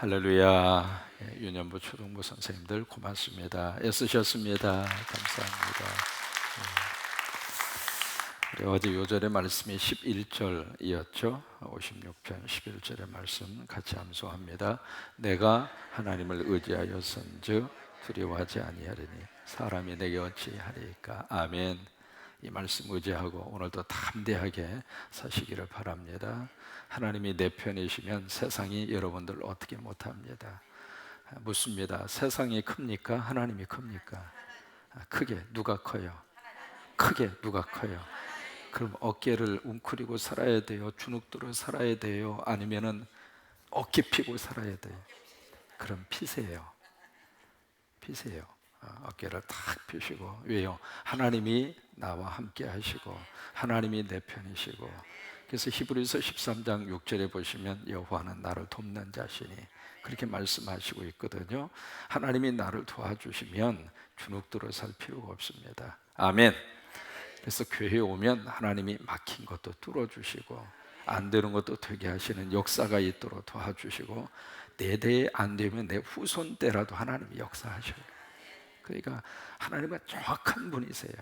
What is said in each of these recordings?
할렐루야. 유년부 초등부 선생님들 고맙습니다. 애쓰셨습니다. 감사합니다. 우리 어제 요절의 말씀이 11절이었죠. 56편 11절의 말씀 같이 암송합니다. 내가 하나님을 의지하였은즉 두려워하지 아니하리니 사람이 내게 어찌하리까. 아멘. 이 말씀 의지하고 오늘도 담대하게 사시기를 바랍니다. 하나님이 내 편이시면 세상이 여러분들 어떻게 못합니다. 묻습니다. 세상이 큽니까? 하나님이 큽니까? 크게 누가 커요? 크게 누가 커요? 그럼 어깨를 웅크리고 살아야 돼요? 주눅들어 살아야 돼요? 아니면은 어깨 피고 살아야 돼요? 그럼 피세요. 피세요. 어깨를 탁 펴시고. 왜요? 하나님이 나와 함께 하시고 하나님이 내 편이시고. 그래서 히브리서 13장 6절에 보시면 여호와는 나를 돕는 자시니 그렇게 말씀하시고 있거든요. 하나님이 나를 도와주시면 주눅들어 살 필요가 없습니다. 아멘. 그래서 교회에 오면 하나님이 막힌 것도 뚫어주시고 안 되는 것도 되게 하시는 역사가 있도록 도와주시고 내 대에 안 되면 내 후손 때라도 하나님이 역사하셔요. 그러니까 하나님은 정확한 분이세요.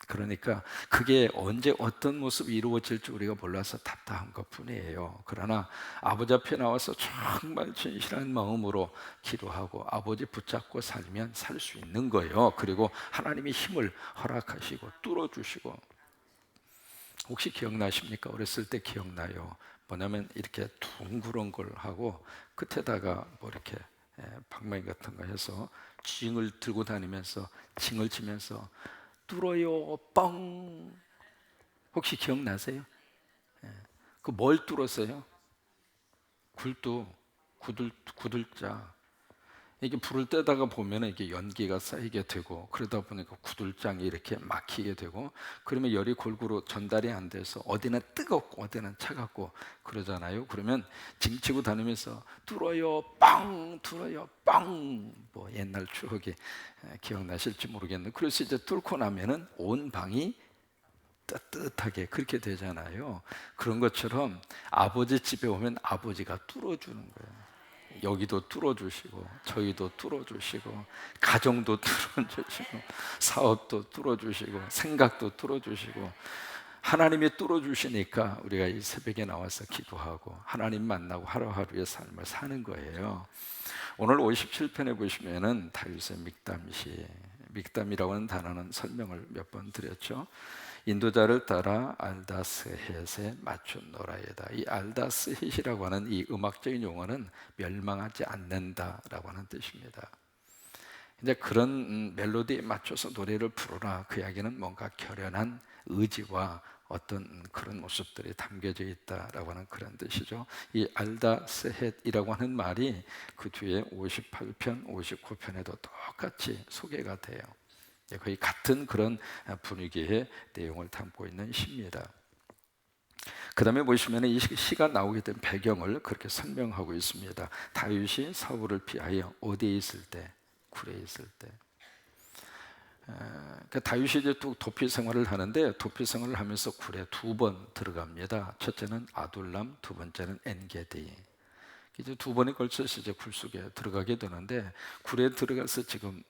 그러니까 그게 언제 어떤 모습이 이루어질지 우리가 몰라서 답답한 것뿐이에요. 그러나 아버지 앞에 나와서 정말 진실한 마음으로 기도하고 아버지 붙잡고 살면 살 수 있는 거예요. 그리고 하나님이 힘을 허락하시고 뚫어주시고. 혹시 기억나십니까? 어렸을 때 기억나요. 뭐냐면 이렇게 둥그런 걸 하고 끝에다가 뭐 이렇게 방망이 같은 거 해서 징을 들고 다니면서 징을 치면서 뚫어요 뻥. 혹시 기억나세요? 그 뭘 뚫었어요? 굴뚝, 구들자. 이게 불을 떼다가 보면 이게 연기가 쌓이게 되고 그러다 보니까 구들장이 이렇게 막히게 되고 그러면 열이 골고루 전달이 안 돼서 어디는 뜨겁고 어디는 차갑고 그러잖아요. 그러면 징치고 다니면서 뚫어요 빵 뚫어요 빵. 뭐 옛날 추억이 기억나실지 모르겠는데 그래서 이제 뚫고 나면은 온 방이 따뜻하게 그렇게 되잖아요. 그런 것처럼 아버지 집에 오면 아버지가 뚫어주는 거예요. 여기도 뚫어주시고 저희도 뚫어주시고 가정도 뚫어주시고 사업도 뚫어주시고 생각도 뚫어주시고 하나님이 뚫어주시니까 우리가 이 새벽에 나와서 기도하고 하나님 만나고 하루하루의 삶을 사는 거예요. 오늘 57편에 보시면은 다윗의 믹담시, 믹담이라고 하는 단어는 설명을 몇 번 드렸죠. 인도자를 따라 알다스헷에 맞춘노라이다. 이 알다스헷이라고 하는 이 음악적인 용어는 멸망하지 않는다라고 하는 뜻입니다. 이제 그런 멜로디에 맞춰서 노래를 부르라. 그 이야기는 뭔가 결연한 의지와 어떤 그런 모습들이 담겨져 있다라고 하는 그런 뜻이죠. 이 알다스헷이라고 하는 말이 그 뒤에 58편, 59편에도 똑같이 소개가 돼요. 거의 같은 그런 분위기의 내용을 담고 있는 시입니다. 그 다음에 보시면 이 시가 나오게 된 배경을 그렇게 설명하고 있습니다. 다윗이 사울을 피하여 어디에 있을 때? 굴에 있을 때. 다윗이 이제 또 도피 생활을 하는데 도피 생활을 하면서 굴에 두 번 들어갑니다. 첫째는 아둘람, 두 번째는 엔게디. 이제 두 번에 걸쳐서 이제 굴 속에 들어가게 되는데 굴에 들어가서 지금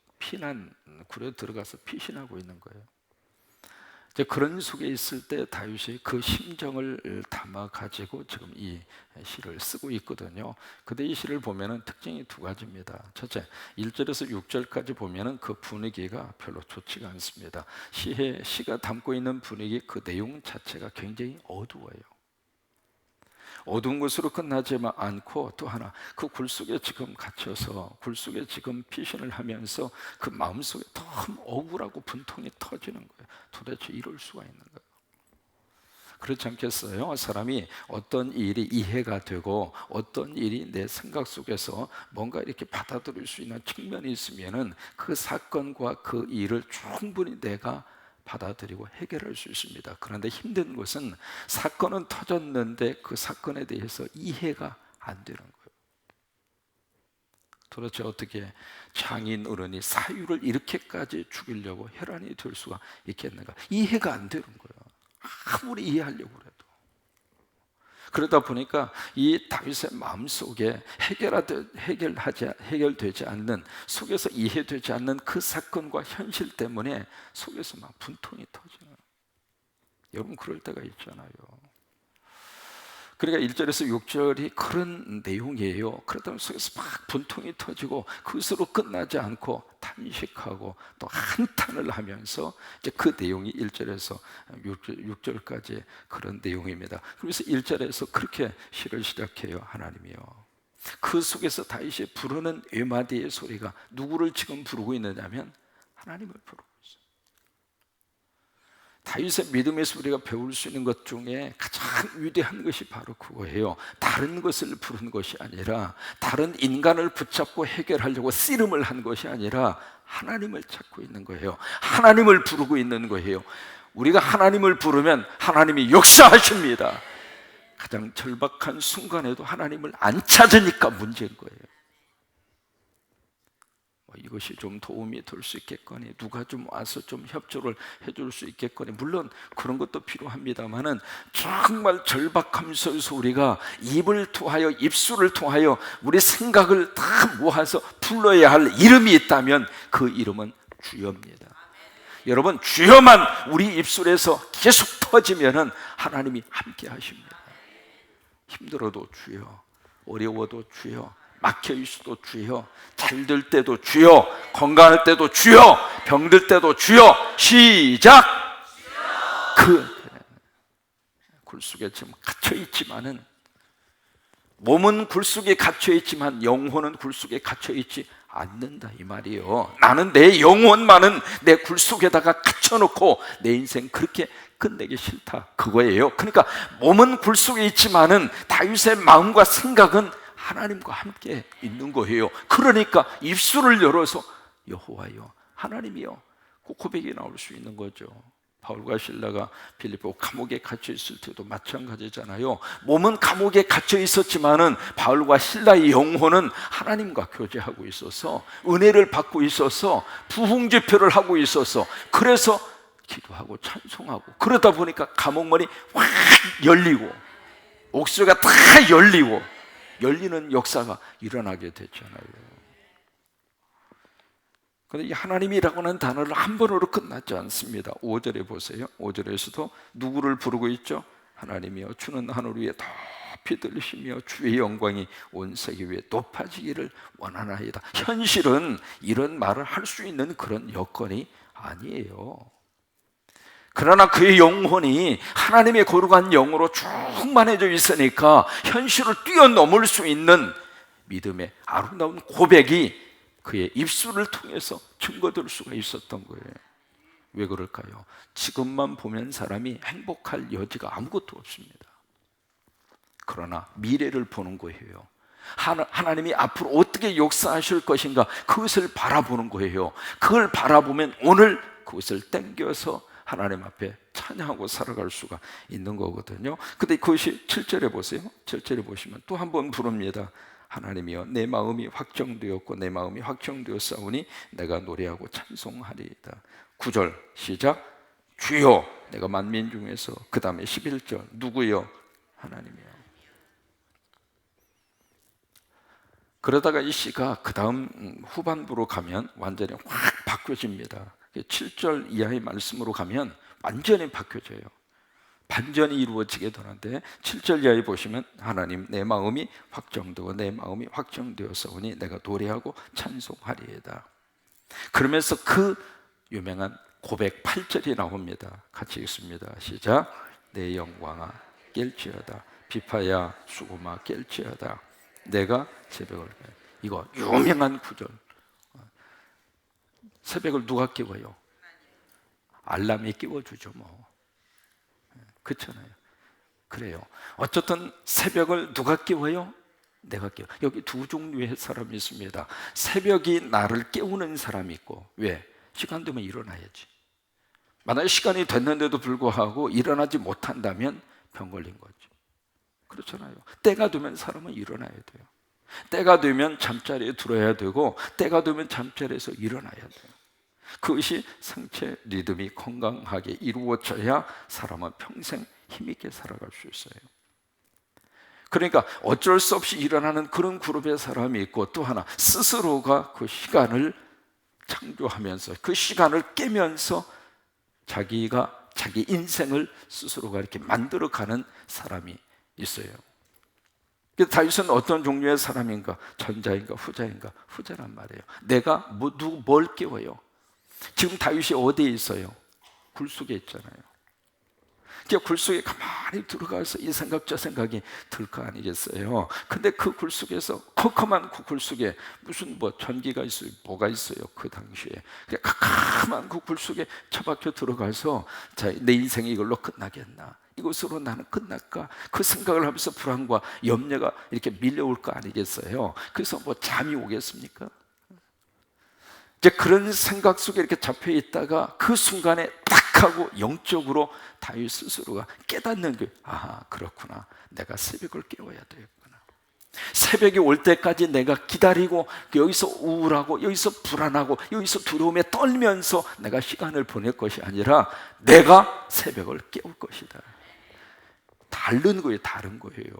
굴에 들어가서 피신하고 있는 거예요. 이제 그런 속에 있을 때 다윗이 그 심정을 담아 가지고 지금 이 시를 쓰고 있거든요. 근데 이 시를 보면은 특징이 두 가지입니다. 첫째, 1절에서 6절까지 보면은 그 분위기가 별로 좋지가 않습니다. 시가 담고 있는 분위기 그 내용 자체가 굉장히 어두워요. 어두운 것으로 끝나지만 않고 또 하나 그 굴 속에 지금 갇혀서 굴 속에 지금 피신을 하면서 그 마음속에 너무 억울하고 분통이 터지는 거예요. 도대체 이럴 수가 있는 거예요. 그렇지 않겠어요? 사람이 어떤 일이 이해가 되고 어떤 일이 내 생각 속에서 뭔가 이렇게 받아들일 수 있는 측면이 있으면은 그 사건과 그 일을 충분히 내가 받아들이고 해결할 수 있습니다. 그런데 힘든 것은 사건은 터졌는데 그 사건에 대해서 이해가 안 되는 거예요. 도대체 어떻게 장인 어른이 사유를 이렇게까지 죽이려고 혈안이 될 수가 있겠는가? 이해가 안 되는 거예요. 아무리 이해하려고 해도. 그러다 보니까 이 다윗의 마음속에 해결되지 않는, 속에서 이해되지 않는 그 사건과 현실 때문에 속에서 막 분통이 터져요. 여러분 그럴 때가 있잖아요. 그러니까 1절에서 6절이 그런 내용이에요. 그러다 보면 속에서 막 분통이 터지고 그것으로 끝나지 않고 탄식하고 또 한탄을 하면서 이제 그 내용이 1절에서 6절까지 그런 내용입니다. 그래서 1절에서 그렇게 시를 시작해요. 하나님이요, 그 속에서 다윗이 부르는 외마디의 소리가 누구를 지금 부르고 있느냐면 하나님을 부르고 있어요. 다윗의 믿음에서 우리가 배울 수 있는 것 중에 가장 위대한 것이 바로 그거예요. 다른 것을 부르는 것이 아니라, 다른 인간을 붙잡고 해결하려고 씨름을 한 것이 아니라 하나님을 찾고 있는 거예요. 하나님을 부르고 있는 거예요. 우리가 하나님을 부르면 하나님이 역사하십니다. 가장 절박한 순간에도 하나님을 안 찾으니까 문제인 거예요. 이것이 좀 도움이 될 수 있겠거니, 누가 좀 와서 좀 협조를 해줄 수 있겠거니, 물론 그런 것도 필요합니다만은 정말 절박함 속에서 우리가 입을 통하여, 입술을 통하여 우리 생각을 다 모아서 불러야 할 이름이 있다면 그 이름은 주여입니다. 여러분, 주여만 우리 입술에서 계속 터지면은 하나님이 함께 하십니다. 힘들어도 주여, 어려워도 주여, 막혀 있어도 주여, 잘 될 때도 주여, 건강할 때도 주여, 병들 때도 주여. 시작! 그 굴속에 지금 갇혀 있지만은, 몸은 굴속에 갇혀 있지만 영혼은 굴속에 갇혀 있지 않는다 이 말이에요. 나는 내 영혼만은 내 굴속에다가 갇혀놓고 내 인생 그렇게 끝내기 싫다, 그거예요. 그러니까 몸은 굴속에 있지만은 다윗의 마음과 생각은 하나님과 함께 있는 거예요. 그러니까 입술을 열어서 여호와여, 하나님이여, 그 고백이 나올 수 있는 거죠. 바울과 실라가 빌립보 감옥에 갇혀 있을 때도 마찬가지잖아요. 몸은 감옥에 갇혀 있었지만은 바울과 실라의 영혼은 하나님과 교제하고 있어서, 은혜를 받고 있어서, 부흥제표를 하고 있어서, 그래서 기도하고 찬송하고, 그러다 보니까 감옥문이 확 열리고 옥수가 다 열리고 열리는 역사가 일어나게 됐잖아요. 그런데 이 하나님이라고 하는 단어를 한 번으로 끝나지 않습니다. 5절에 보세요. 5절에서도 누구를 부르고 있죠? 하나님이여, 주는 하늘 위에 높이 들리시며 주의 영광이 온 세계 위에 높아지기를 원하나이다. 현실은 이런 말을 할 수 있는 그런 여건이 아니에요. 그러나 그의 영혼이 하나님의 거룩한 영으로 충만해져 있으니까 현실을 뛰어넘을 수 있는 믿음의 아름다운 고백이 그의 입술을 통해서 증거될 수가 있었던 거예요. 왜 그럴까요? 지금만 보면 사람이 행복할 여지가 아무것도 없습니다. 그러나 미래를 보는 거예요. 하나님이 앞으로 어떻게 역사하실 것인가, 그것을 바라보는 거예요. 그걸 바라보면 오늘 그것을 땡겨서 하나님 앞에 찬양하고 살아갈 수가 있는 거거든요. 근데 그것이 7절에 보세요. 7절에 보시면 또 한 번 부릅니다. 하나님이여, 내 마음이 확정되었고 내 마음이 확정되었사오니 내가 노래하고 찬송하리이다. 9절 시작. 주여, 내가 만민 중에서, 그 다음에 11절 누구여? 하나님이여. 그러다가 이 시가 그 다음 후반부로 가면 완전히 확 바뀌어집니다. 7절 이하의 말씀으로 가면 완전히 바뀌어져요. 반전이 이루어지게 되는데, 7절 이하에 보시면 하나님, 내 마음이 확정되고 내 마음이 확정되었사오니 내가 노래하고 찬송하리이다. 그러면서 그 유명한 고백 8절이 나옵니다. 같이 읽습니다. 시작. 내 영광아 깰지어다, 비파야 수고마 깰지어다, 내가 새벽을. 이거 유명한 구절. 새벽을 누가 깨워요? 알람이 깨워주죠 뭐. 그렇잖아요. 그래요. 어쨌든 새벽을 누가 깨워요? 내가 깨워. 여기 두 종류의 사람이 있습니다. 새벽이 나를 깨우는 사람이 있고, 왜? 시간 되면 일어나야지. 만약에 시간이 됐는데도 불구하고 일어나지 못한다면 병 걸린 거죠. 그렇잖아요. 때가 되면 사람은 일어나야 돼요. 때가 되면 잠자리에 들어야 되고, 때가 되면 잠자리에서 일어나야 돼요. 그것이 생체 리듬이 건강하게 이루어져야 사람은 평생 힘있게 살아갈 수 있어요. 그러니까 어쩔 수 없이 일어나는 그런 그룹의 사람이 있고, 또 하나 스스로가 그 시간을 창조하면서 그 시간을 깨면서 자기가 자기 인생을 스스로가 이렇게 만들어가는 사람이 있어요. 다윗은 어떤 종류의 사람인가? 전자인가 후자인가? 후자란 말이에요. 내가 뭘 깨워요? 지금 다윗이 어디에 있어요? 굴 속에 있잖아요. 굴 속에 가만히 들어가서 이 생각 저 생각이 들 거 아니겠어요? 근데 그 굴 속에서, 컴컴한 그 굴 속에 무슨 전기가 있어요? 뭐가 있어요? 그 당시에 컴컴한 그 굴 속에 처박혀 들어가서, 자, 내 인생이 이걸로 끝나겠나? 이것으로 나는 끝날까? 그 생각을 하면서 불안과 염려가 이렇게 밀려올 거 아니겠어요? 그래서 잠이 오겠습니까? 이제 그런 생각 속에 이렇게 잡혀 있다가 그 순간에 딱 하고 영적으로 다윗 스스로가 깨닫는 거예요. 아, 그렇구나. 내가 새벽을 깨워야 되겠구나. 새벽이 올 때까지 내가 기다리고 여기서 우울하고 여기서 불안하고 여기서 두려움에 떨면서 내가 시간을 보낼 것이 아니라 내가 새벽을 깨울 것이다. 다른 거예요. 다른 거예요.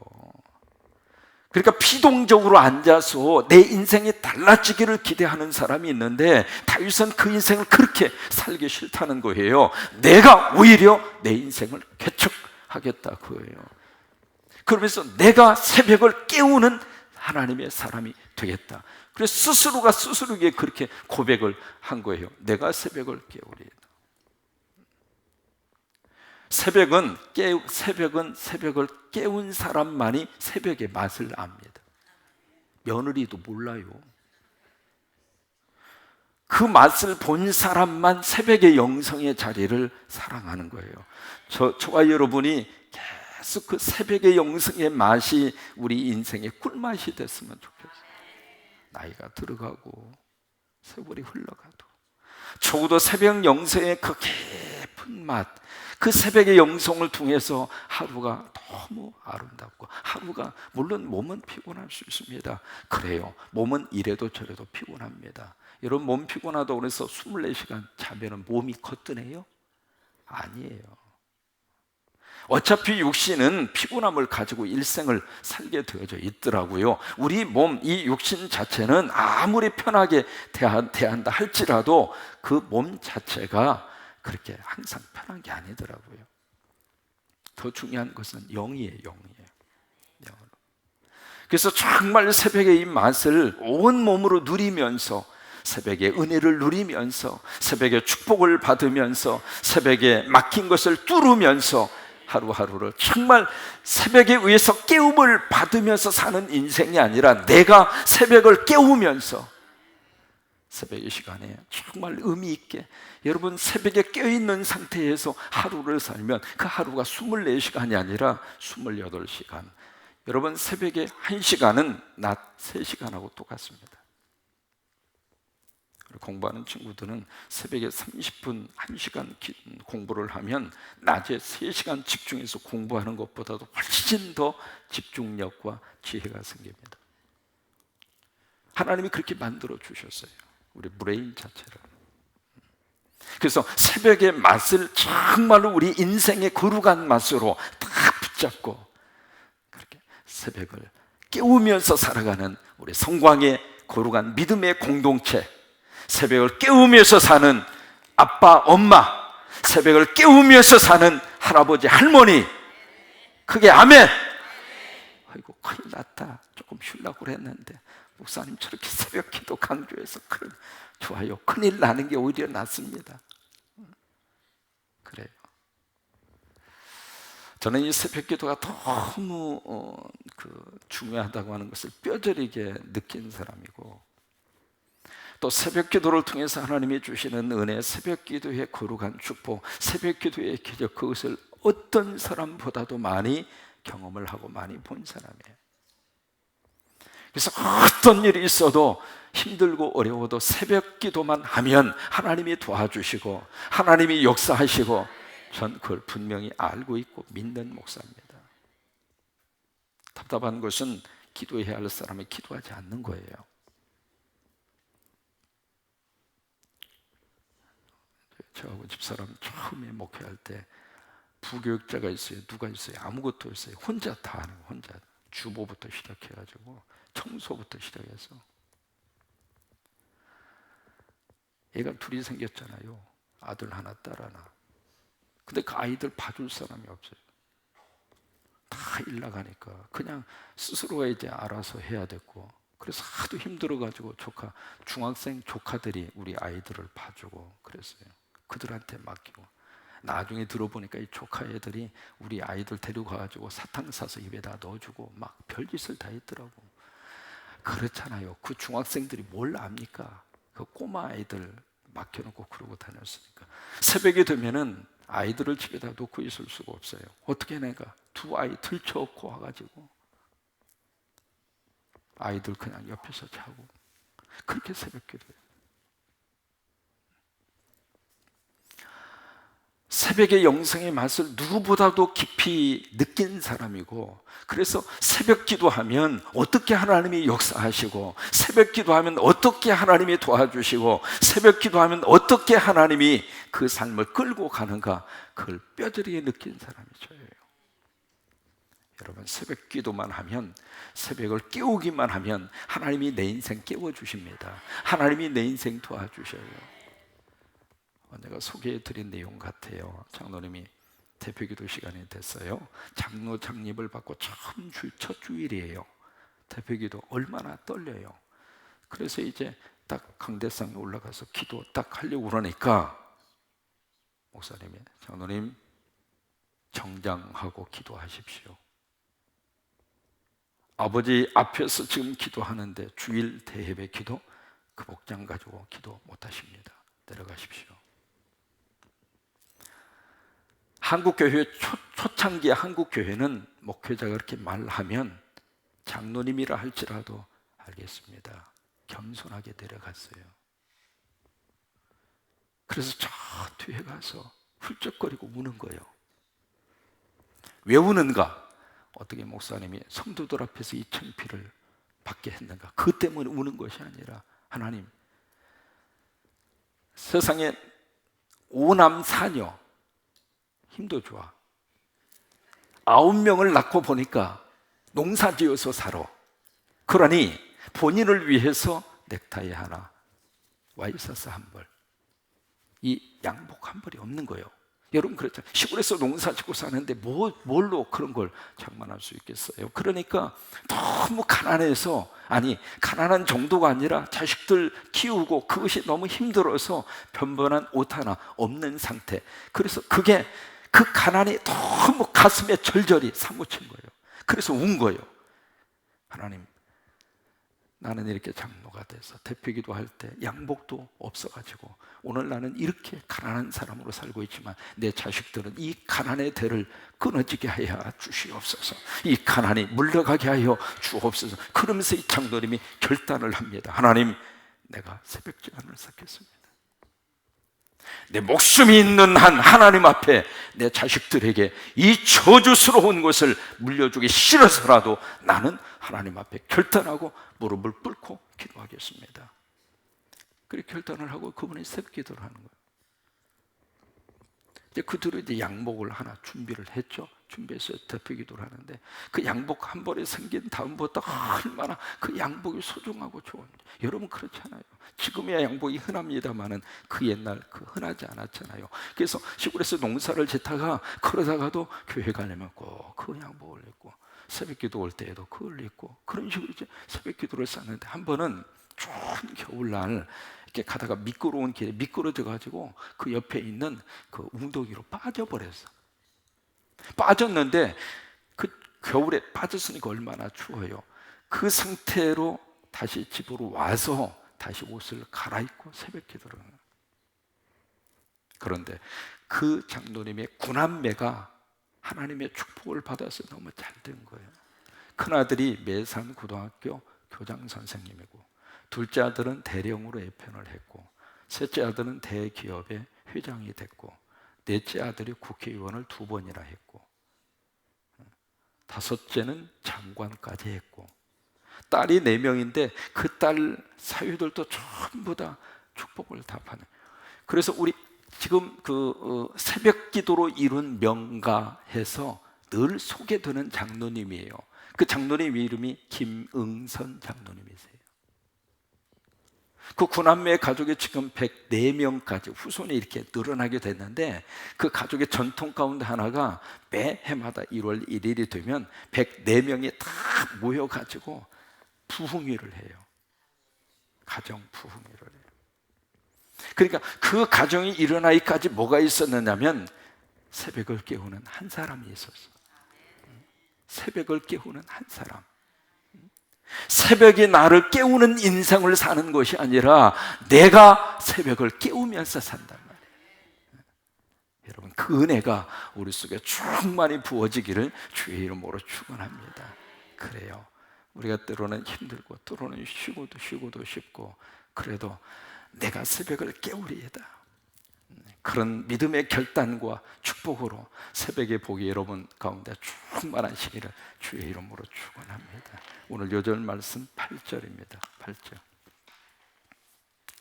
그러니까 피동적으로 앉아서 내 인생이 달라지기를 기대하는 사람이 있는데, 다윗은 그 인생을 그렇게 살기 싫다는 거예요. 내가 오히려 내 인생을 개척하겠다 그거예요. 그러면서 내가 새벽을 깨우는 하나님의 사람이 되겠다. 그래서 스스로가 스스로에게 그렇게 고백을 한 거예요. 내가 새벽을 깨우리이다. 새벽을 깨운 사람만이 새벽의 맛을 압니다. 며느리도 몰라요. 그 맛을 본 사람만 새벽의 영성의 자리를 사랑하는 거예요. 저와 여러분이 계속 그 새벽의 영성의 맛이 우리 인생의 꿀맛이 됐으면 좋겠어요. 나이가 들어가고 세월이 흘러가도 적어도 새벽 영성의 그 깊은 맛, 그 새벽의 영성을 통해서 하루가 너무 아름답고, 하루가 물론 몸은 피곤할 수 있습니다. 그래요. 몸은 이래도 저래도 피곤합니다. 여러분, 몸 피곤하다고 해서 24시간 자면 몸이 거뜬해요? 아니에요. 어차피 육신은 피곤함을 가지고 일생을 살게 되어져 있더라고요. 우리 몸, 이 육신 자체는 아무리 편하게 대한다 할지라도 그 몸 자체가 그렇게 항상 편한 게 아니더라고요. 더 중요한 것은 영이에요. 영이에요. 영으로. 그래서 정말 새벽의 이 맛을 온 몸으로 누리면서, 새벽의 은혜를 누리면서, 새벽의 축복을 받으면서, 새벽에 막힌 것을 뚫으면서 하루하루를 정말 새벽에 의해서 깨움을 받으면서 사는 인생이 아니라 내가 새벽을 깨우면서 새벽의 시간에 정말 의미 있게, 여러분 새벽에 깨어있는 상태에서 하루를 살면 그 하루가 24시간이 아니라 28시간. 여러분 새벽에 1시간은 낮 3시간하고 똑같습니다. 공부하는 친구들은 새벽에 30분 1시간 공부를 하면 낮에 3시간 집중해서 공부하는 것보다도 훨씬 더 집중력과 지혜가 생깁니다. 하나님이 그렇게 만들어 주셨어요. 우리 브레인 자체를. 그래서 새벽의 맛을 정말로 우리 인생의 거룩한 맛으로 딱 붙잡고 그렇게 새벽을 깨우면서 살아가는 우리 성광의 거룩한 믿음의 공동체, 새벽을 깨우면서 사는 아빠, 엄마, 새벽을 깨우면서 사는 할아버지, 할머니, 크게 아멘. 아이고 큰일 났다, 조금 쉬려고 그랬는데 목사님 저렇게 새벽 기도 강조해서 그럼 좋아요. 큰일 나는 게 오히려 낫습니다. 그래요. 저는 이 새벽 기도가 너무 중요하다고 하는 것을 뼈저리게 느낀 사람이고, 또 새벽 기도를 통해서 하나님이 주시는 은혜, 새벽 기도의 거룩한 축복, 새벽 기도의 기적, 그것을 어떤 사람보다도 많이 경험을 하고 많이 본 사람이에요. 그래서 어떤 일이 있어도 힘들고 어려워도 새벽 기도만 하면 하나님이 도와주시고 하나님이 역사하시고, 전 그걸 분명히 알고 있고 믿는 목사입니다. 답답한 것은 기도해야 할 사람이 기도하지 않는 거예요. 저하고 집사람 처음에 목회할 때 부교육자가 있어요. 누가 있어요? 아무것도 없어요. 혼자 다 하는 거예요. 혼자. 주보부터 시작해가지고 청소부터 시작해서 애가 둘이 생겼잖아요. 아들 하나, 딸 하나. 근데 그 아이들 봐줄 사람이 없어요. 다 일 나가니까 그냥 스스로가 이제 알아서 해야 됐고, 그래서 하도 힘들어가지고 중학생 조카들이 우리 아이들을 봐주고 그랬어요. 그들한테 맡기고. 나중에 들어보니까 이 조카 애들이 우리 아이들 데리고 가가지고 사탕 사서 입에다 넣어주고 막 별짓을 다 했더라고. 그렇잖아요. 그 중학생들이 뭘 압니까? 그 꼬마 아이들 맡겨놓고 그러고 다녔으니까. 새벽이 되면은 아이들을 집에다 놓고 있을 수가 없어요. 어떻게 내가 두 아이 들쳐업고 와가지고 아이들 그냥 옆에서 자고, 그렇게 새벽 기도해요. 새벽의 영성의 맛을 누구보다도 깊이 느낀 사람이고, 그래서 새벽 기도하면 어떻게 하나님이 역사하시고, 새벽 기도하면 어떻게 하나님이 도와주시고, 새벽 기도하면 어떻게 하나님이 그 삶을 끌고 가는가, 그걸 뼈저리게 느낀 사람이 저예요. 여러분, 새벽 기도만 하면, 새벽을 깨우기만 하면 하나님이 내 인생 깨워주십니다. 하나님이 내 인생 도와주셔요. 내가 소개해드린 내용 같아요. 장로님이 대표기도 시간이 됐어요. 장로 장립을 받고 첫 주일이에요. 대표기도 얼마나 떨려요. 그래서 이제 딱 강대상에 올라가서 기도 딱 하려고 그러니까 목사님이, 장로님 정장하고 기도하십시오. 아버지 앞에서 지금 기도하는데 주일 대예배 기도 그 복장 가지고 기도 못하십니다. 내려가십시오. 한국교회 초창기의 한국교회는 목회자가 그렇게 말하면 장로님이라 할지라도 알겠습니다. 겸손하게 내려갔어요. 그래서 저 뒤에 가서 훌쩍거리고 우는 거예요. 왜 우는가? 어떻게 목사님이 성도들 앞에서 이 창피를 받게 했는가? 그 때문에 우는 것이 아니라, 하나님, 세상에 5남 4녀 힘도 좋아. 9명을 낳고 보니까 농사 지어서 살아. 그러니 본인을 위해서 넥타이 하나, 와이셔츠 한 벌, 이 양복 한 벌이 없는 거예요. 여러분 그렇죠. 시골에서 농사 짓고 사는데 뭘로 그런 걸 장만할 수 있겠어요? 그러니까 너무 가난해서, 아니 가난한 정도가 아니라 자식들 키우고 그것이 너무 힘들어서 변변한 옷 하나 없는 상태. 그래서 그게 그 가난이 너무 가슴에 절절히 사무친 거예요. 그래서 운 거예요. 하나님, 나는 이렇게 장로가 돼서 대표기도 할 때 양복도 없어가지고 오늘 나는 이렇게 가난한 사람으로 살고 있지만 내 자식들은 이 가난의 대를 끊어지게 하여 주시옵소서. 이 가난이 물러가게 하여 주옵소서. 그러면서 이 장로님이 결단을 합니다. 하나님, 내가 새벽 기도를 쌓겠습니다. 내 목숨이 있는 한 하나님 앞에 내 자식들에게 이 저주스러운 것을 물려주기 싫어서라도 나는 하나님 앞에 결단하고 무릎을 꿇고 기도하겠습니다. 그렇게 결단을 하고 그분이 새벽 기도를 하는 거예요. 이제 그들은 이제 양복을 하나 준비를 했죠. 준비해서 대표 기도를 하는데 그 양복 한 벌이 생긴 다음부터 얼마나 그 양복이 소중하고 좋은지. 여러분 그렇잖아요. 지금의 양복이 흔합니다만은 그 옛날 그 흔하지 않았잖아요. 그래서 시골에서 농사를 짓다가 그러다가도 교회 가려면 꼭 그 양복을 입고 새벽 기도 올 때에도 그걸 입고 그런 식으로 이제 새벽 기도를 쌓는데, 한 번은 추운 겨울날 이렇게 가다가 미끄러운 길에 미끄러져 가지고 그 옆에 있는 그 웅덩이로 빠져버렸어. 빠졌는데 그 겨울에 빠졌으니까 얼마나 추워요. 그 상태로 다시 집으로 와서 다시 옷을 갈아입고 새벽 기도를 하는. 그런데 그 장로님의 구남매가 하나님의 축복을 받아서 너무 잘 된 거예요. 큰아들이 매산고등학교 교장 선생님이고, 둘째 아들은 대령으로 예편을 했고, 셋째 아들은 대기업의 회장이 됐고, 넷째 아들이 국회의원을 2번이나 했고, 다섯째는 장관까지 했고, 딸이 4명인데 그 딸 사위들도 전부 다 축복을 다 받는. 그래서 우리 지금 새벽 기도로 이룬 명가해서 늘 소개되는 장로님이에요. 그 장로님 이름이 김응선 장로님이세요. 그 구남매의 가족이 지금 104명까지 후손이 이렇게 늘어나게 됐는데, 그 가족의 전통 가운데 하나가 매 해마다 1월 1일이 되면 104명이 다 모여가지고 부흥회를 해요. 가정 부흥회를 해요. 그러니까 그 가정이 일어나기까지 뭐가 있었느냐면 새벽을 깨우는 한 사람이 있었어. 새벽을 깨우는 한 사람. 새벽이 나를 깨우는 인생을 사는 것이 아니라 내가 새벽을 깨우면서 산단 말이에요. 여러분, 그 은혜가 우리 속에 충만히 부어지기를 주의 이름으로 축원합니다. 그래요. 우리가 때로는 힘들고 때로는 쉬고도 싶고, 그래도 내가 새벽을 깨우리이다, 그런 믿음의 결단과 축복으로 새벽의 복이 여러분 가운데 충만하시기를 주의 이름으로 축원합니다. 오늘 요절 말씀 8절입니다. 8절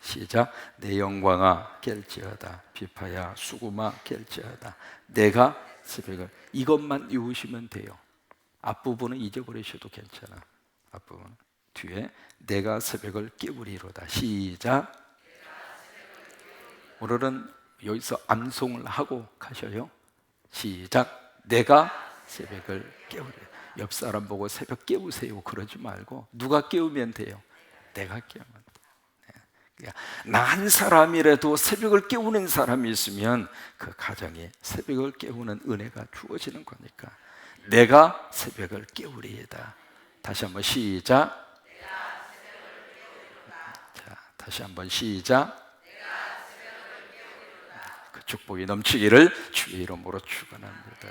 시작. 내 영광아 깰지어다, 비파야 수구마 깰지어다. 내가 새벽을, 이것만 외우시면 돼요. 앞부분은 잊어버리셔도 괜찮아. 앞부분 뒤에 내가 새벽을 깨우리로다. 시작. 오늘은 여기서 암송을 하고 가셔요. 시작. 내가 새벽을 깨우리. 옆 사람 보고 새벽 깨우세요 그러지 말고 누가 깨우면 돼요? 내가 깨우면 돼요. 나 한 사람이라도 새벽을 깨우는 사람이 있으면 그 가정에 새벽을 깨우는 은혜가 주어지는 거니까 내가 새벽을 깨우리이다. 다시 한번 시작. 자, 다시 한번 시작. 그 축복이 넘치기를 주의 이름으로 축원합니다.